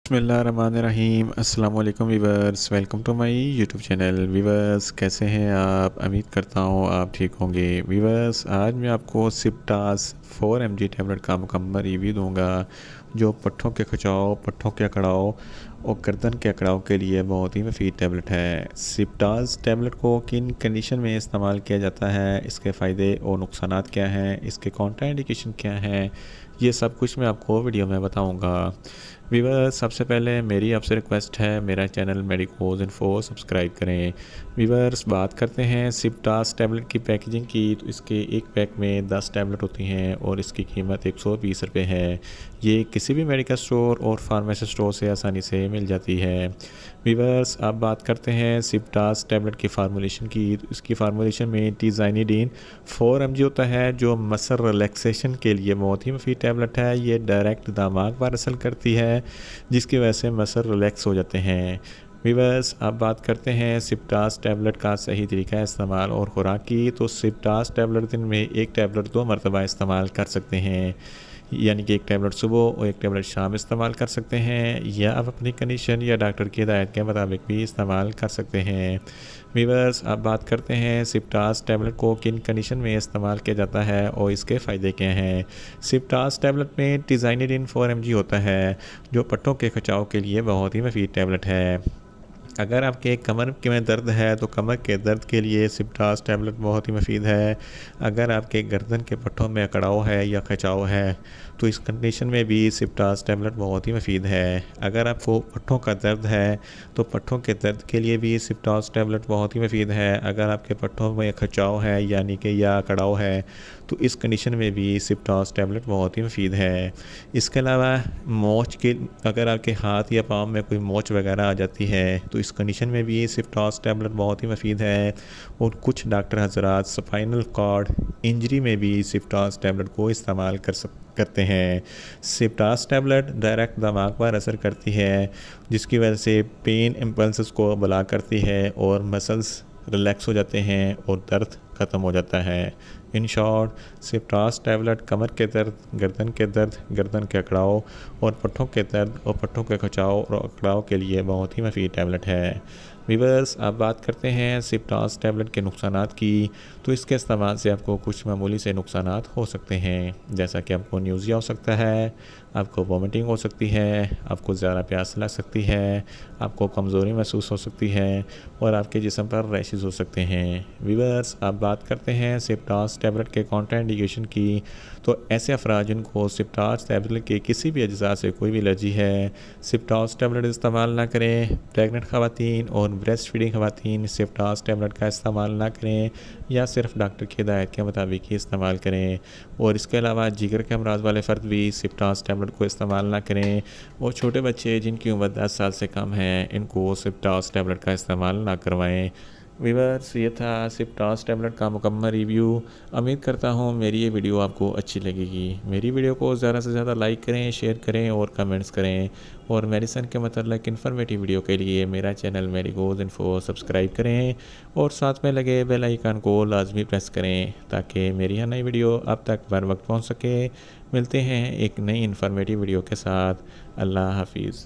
बिस्मिल्लाहिर्रहमानिर्रहीम अस्सलाम वालेकुम viewers, welcome to my YouTube channel. Viewers कैसे हैं आप? उम्मीद करता हूँ आप ठीक होंगे। वीवर्स आज मैं आपको सिप्टास 4 mg टैबलेट का मुकम्मल रिव्यू दूंगा जो पट्ठों के खिंचाव, पट्ठों के अकड़ाव और गर्दन के अकड़ाव के लिए बहुत ही मुफीद टैबलेट है। सिप्टास टैबलेट को किन कंडीशन में इस्तेमाल किया जाता है, इसके फ़ायदे और नुकसानात क्या हैं, इसके कॉन्ट्राइंडिकेशन क्या हैं, ये सब कुछ मैं आपको वीडियो में बताऊंगा। वीवर्स सबसे पहले मेरी आपसे रिक्वेस्ट है, मेरा चैनल मेडिकोज इन्फो सब्सक्राइब करें। वीवर्स बात करते हैं सिप्टास टैबलेट की पैकेजिंग की, तो इसके एक पैक में 10 टैबलेट होती हैं और इसकी कीमत 120 रुपये है। ये किसी भी मेडिकल स्टोर और फार्मेसी स्टोर से आसानी से मिल जाती है। वीवर्स अब बात करते हैं सिप्टास टैबलेट की फार्मूलेशन की, तो इसकी फार्मूलेशन में टीज़ाइनिडीन 4 mg होता है जो मसल रिलैक्सेशन के लिए बहुत ही मुफीद टैबलेट है। ये डायरेक्ट दिमाग पर असर करती है जिसकी वजह से मसल रिलैक्स हो जाते हैं। वीवर्स अब बात करते हैं सिप्टास टैबलेट का सही तरीका इस्तेमाल और खुराक की, तो सिप्टास टैबलेट दिन में एक टैबलेट 2 मरतबा इस्तेमाल कर सकते हैं, यानी कि एक टैबलेट सुबह और एक टैबलेट शाम इस्तेमाल कर सकते हैं, या आप अपनी कंडीशन या डॉक्टर की हिदायत के मुताबिक भी इस्तेमाल कर सकते हैं। वीवर्स अब बात करते हैं सिप्टास टैबलेट को किन कंडीशन में इस्तेमाल किया जाता है और इसके फ़ायदे क्या हैं। सिप्टास टैबलेट में टीज़ाइनिडीन 4 mg होता है जो पट्टों के खिंचाव के लिए बहुत ही मुफीद टैबलेट है। अगर आपके कमर के में दर्द है तो कमर के दर्द के लिए सिप्टास टैबलेट बहुत ही मुफीद है। अगर आपके गर्दन के पट्टों में अकड़ाव है या खिंचाव है तो इस कंडीशन में भी सिप्टास टैबलेट बहुत ही मुफीद है। अगर आपको पट्ठों का दर्द है तो पट्ठों के दर्द के लिए भी सिप्टास टैबलेट बहुत ही मुफीद है। अगर आपके पट्ठों में खिंचाव है यानी कि या अकड़ाव है तो इस कंडीशन में भी सिप्टास टैबलेट बहुत ही मुफीद है। इसके अलावा मोच के, अगर आपके हाथ या पाँव में कोई मोच वगैरह आ जाती है तो इस कंडीशन में भी सिप्टास टैबलेट बहुत ही मुफीद है। और कुछ डॉक्टर हजरात स्पाइनल कॉर्ड इंजरी में भी सिप्टास टैबलेट को इस्तेमाल करते हैं। सिप्टास टैबलेट डायरेक्ट दिमाग पर असर करती है जिसकी वजह से पेन इम्पल्सेस को बुला करती है और मसल्स रिलैक्स हो जाते हैं और दर्द ख़त्म हो जाता है। इन शॉर्ट सिप्टास टैबलेट कमर के दर्द, गर्दन के दर्द, गर्दन के अकड़ाव और पट्ठों के दर्द और पट्ठों के खिंचाव और अकड़ाव के लिए बहुत ही मुफीद टैबलेट है। वीवर्स अब बात करते हैं सिप्टास टैबलेट के नुकसानात की, तो इसके इस्तेमाल से आपको कुछ मामूली से नुकसानात हो सकते हैं, जैसा कि आपको न्यूज़िया हो सकता है, आपको वॉमिटिंग हो सकती है, आपको ज़्यादा प्यास लग सकती है, आपको कमज़ोरी महसूस हो सकती है और आपके जिस्म पर रैशेस हो सकते हैं। वीवर्स अब बात करते हैं सिप्टास टैबलेट के कॉन्ट्राइंडिकेशन की, तो ऐसे अफराद जिनको सिप्टास टैबलेट के किसी भी अज्जा से कोई भी एलर्जी है सिप्टास टैबलेट इस्तेमाल ना करें। प्रेगनेंट ख़वातीन और ब्रेस्ट फीडिंग ख़वातीन सिप्टास टैबलेट का इस्तेमाल ना करें या सिर्फ डॉक्टर की हिदायत के मुताबिक ही इस्तेमाल करें। और इसके अलावा जिगर के अमराज वाले फ़र्द भी सिप्टास टैबलेट को इस्तेमाल ना करें और छोटे बच्चे जिनकी उम्र 10 साल से कम है इनको सिप्टास टैबलेट का इस्तेमाल ना करवाएँ। वीवर्स ये था सिप्टास टैबलेट का मुकम्मल रिव्यू। उम्मीद करता हूँ मेरी ये वीडियो आपको अच्छी लगेगी। मेरी वीडियो को ज़्यादा से ज़्यादा लाइक करें, शेयर करें और कमेंट्स करें। और मेडिसिन के मतलब इन्फॉर्मेटिव वीडियो के लिए मेरा चैनल मेडिकोज इन्फो सब्सक्राइब करें और साथ में लगे बेल आइकन को लाजमी प्रेस करें ताकि मेरी हर नई वीडियो अब तक बर वक्त पहुँच सके। मिलते हैं एक नई इन्फॉर्मेटिव वीडियो के साथ। अल्लाह हाफिज़।